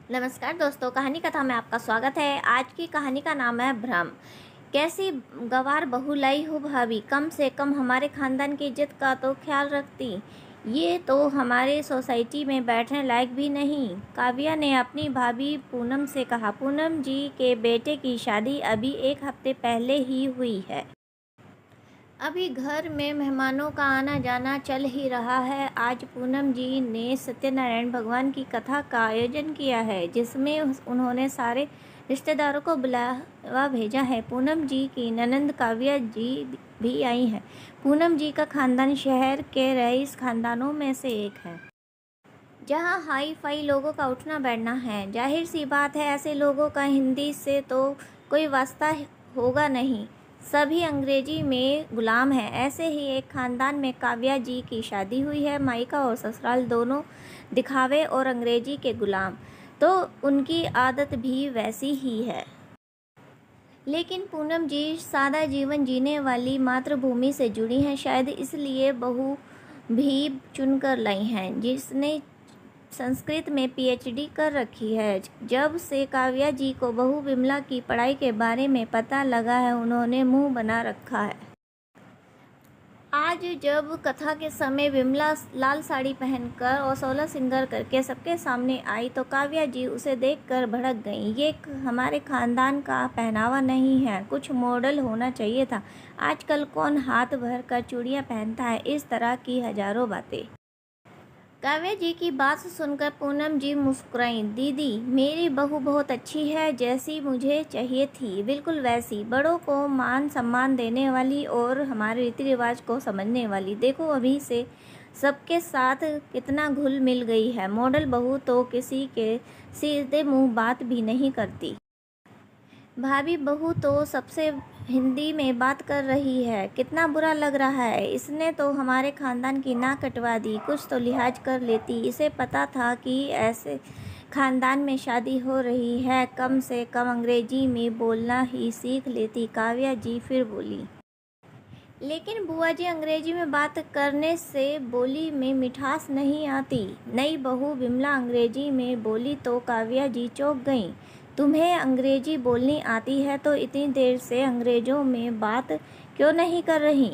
नमस्कार दोस्तों, कहानी कथा में आपका स्वागत है। आज की कहानी का नाम है भ्रम। कैसी गवार बहू लाई हो भाभी, कम से कम हमारे खानदान की इज्जत का तो ख्याल रखती। ये तो हमारे सोसाइटी में बैठने लायक भी नहीं। काव्या ने अपनी भाभी पूनम से कहा, पूनम जी के बेटे की शादी अभी 1 हफ्ते पहले ही हुई है। अभी घर में मेहमानों का आना जाना चल ही रहा है। आज पूनम जी ने सत्यनारायण भगवान की कथा का आयोजन किया है, जिसमें उन्होंने सारे रिश्तेदारों को बुलावा भेजा है। पूनम जी की ननंद काव्या जी भी आई हैं। पूनम जी का खानदान शहर के रईस खानदानों में से एक है, जहाँ हाई फाई लोगों का उठना बैठना है। जाहिर सी बात है, ऐसे लोगों का हिंदी से तो कोई वास्ता होगा नहीं, सभी अंग्रेजी में गुलाम हैं। ऐसे ही एक खानदान में काव्या जी की शादी हुई है। मायका और ससुराल दोनों दिखावे और अंग्रेजी के गुलाम, तो उनकी आदत भी वैसी ही है। लेकिन पूनम जी सादा जीवन जीने वाली मातृभूमि से जुड़ी हैं, शायद इसलिए बहू भी चुनकर लाई हैं, जिसने संस्कृत में पीएचडी कर रखी है। जब से काव्या जी को बहू विमला की पढ़ाई के बारे में पता लगा है, उन्होंने मुंह बना रखा है। आज जब कथा के समय विमला लाल साड़ी पहनकर और 16 सिंगार करके सबके सामने आई, तो काव्या जी उसे देखकर भड़क गईं। ये हमारे खानदान का पहनावा नहीं है, कुछ मॉडल होना चाहिए था। आजकल कौन हाथ भर कर चूड़ियाँ पहनता है। इस तरह की हजारों बातें। काव्या जी की बात सुनकर पूनम जी मुस्कुराईं। दीदी, मेरी बहू बहुत अच्छी है, जैसी मुझे चाहिए थी, बिल्कुल वैसी, बड़ों को मान सम्मान देने वाली और हमारे रीति रिवाज को समझने वाली। देखो अभी से सबके साथ कितना घुल मिल गई है। मॉडल बहू तो किसी के सीधे मुंह बात भी नहीं करती। भाभी, बहू तो सबसे हिंदी में बात कर रही है, कितना बुरा लग रहा है। इसने तो हमारे खानदान की नाक कटवा दी, कुछ तो लिहाज कर लेती। इसे पता था कि ऐसे खानदान में शादी हो रही है, कम से कम अंग्रेजी में बोलना ही सीख लेती। काव्या जी फिर बोली, लेकिन बुआ जी, अंग्रेजी में बात करने से बोली में मिठास नहीं आती। नई बहू विमला अंग्रेजी में बोली तो काव्या जी चौंक गईं। तुम्हें अंग्रेजी बोलनी आती है तो इतनी देर से अंग्रेजों में बात क्यों नहीं कर रही?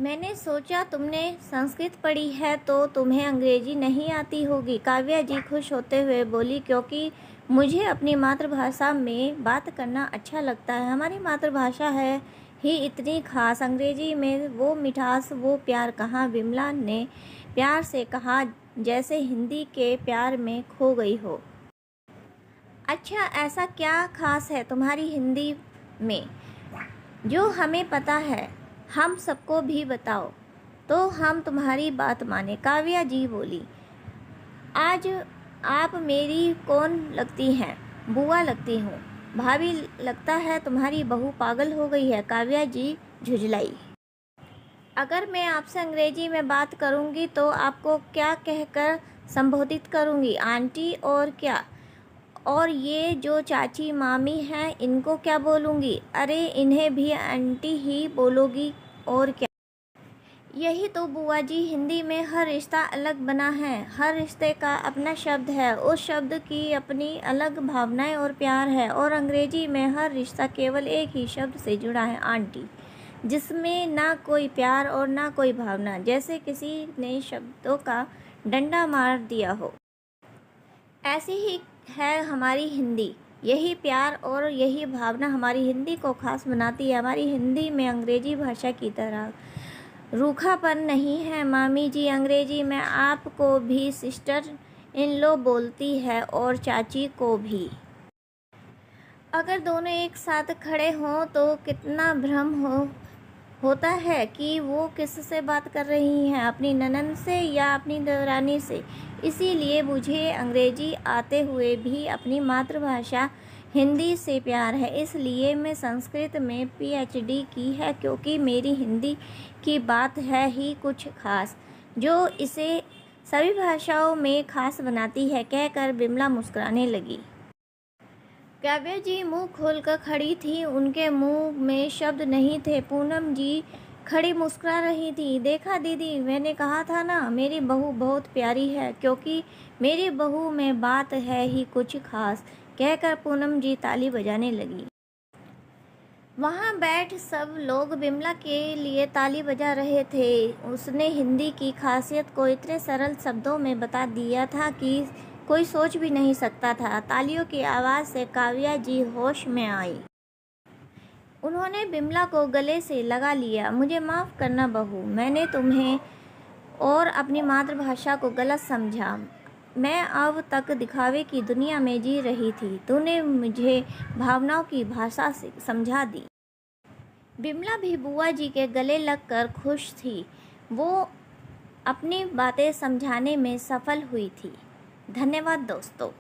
मैंने सोचा तुमने संस्कृत पढ़ी है तो तुम्हें अंग्रेजी नहीं आती होगी। काव्या जी खुश होते हुए बोली, क्योंकि मुझे अपनी मातृभाषा में बात करना अच्छा लगता है। हमारी मातृभाषा है ही इतनी खास, अंग्रेजी में वो मिठास, वो प्यार कहाँ? विमला ने प्यार से कहा, जैसे हिंदी के प्यार में खो गई हो। अच्छा, ऐसा क्या खास है तुम्हारी हिंदी में जो हमें पता है? हम सबको भी बताओ तो हम तुम्हारी बात माने। काव्या जी बोली, आज आप मेरी कौन लगती हैं? बुआ लगती हूँ। भाभी, लगता है तुम्हारी बहू पागल हो गई है। काव्या जी झुंझलाई। अगर मैं आपसे अंग्रेजी में बात करूँगी तो आपको क्या कहकर संबोधित करूँगी? आंटी और क्या? और ये जो चाची मामी हैं, इनको क्या बोलूँगी? अरे, इन्हें भी आंटी ही बोलोगी और क्या? यही तो बुआ जी, हिंदी में हर रिश्ता अलग बना है, हर रिश्ते का अपना शब्द है, उस शब्द की अपनी अलग भावनाएं और प्यार है। और अंग्रेजी में हर रिश्ता केवल एक ही शब्द से जुड़ा है, आंटी, जिसमें ना कोई प्यार और ना कोई भावना, जैसे किसी ने शब्दों का डंडा मार दिया हो। ऐसी ही है हमारी हिंदी। यही प्यार और यही भावना हमारी हिंदी को खास बनाती है। हमारी हिंदी में अंग्रेजी भाषा की तरह रूखापन नहीं है। मामी जी अंग्रेजी में आपको भी सिस्टर इन लो बोलती है और चाची को भी। अगर दोनों एक साथ खड़े हों तो कितना भ्रम होता है कि वो किससे बात कर रही हैं, अपनी ननंद से या अपनी देवरानी से। इसीलिए मुझे अंग्रेजी आते हुए भी अपनी मातृभाषा हिंदी से प्यार है। इसलिए मैं संस्कृत में पीएचडी की है, क्योंकि मेरी हिंदी की बात है ही कुछ खास, जो इसे सभी भाषाओं में खास बनाती है। कहकर बिमला मुस्कुराने लगी। काव्या जी मुंह खोलकर खड़ी थी, उनके मुंह में शब्द नहीं थे। पूनम जी खड़ी मुस्कुरा रही थी। देखा दीदी, मैंने कहा था ना मेरी बहू बहुत प्यारी है, क्योंकि मेरी बहू में बात है ही कुछ खास, कहकर पूनम जी ताली बजाने लगी। वहाँ बैठ सब लोग बिमला के लिए ताली बजा रहे थे। उसने हिंदी की खासियत को इतने सरल शब्दों में बता दिया था कि कोई सोच भी नहीं सकता था। तालियों की आवाज़ से काव्या जी होश में आई। उन्होंने बिमला को गले से लगा लिया। मुझे माफ़ करना बहू, मैंने तुम्हें और अपनी मातृभाषा को गलत समझा। मैं अब तक दिखावे की दुनिया में जी रही थी, तूने मुझे भावनाओं की भाषा से समझा दी। बिमला भी बुआ जी के गले लगकर खुश थी। वो अपनी बातें समझाने में सफल हुई थी। धन्यवाद दोस्तों।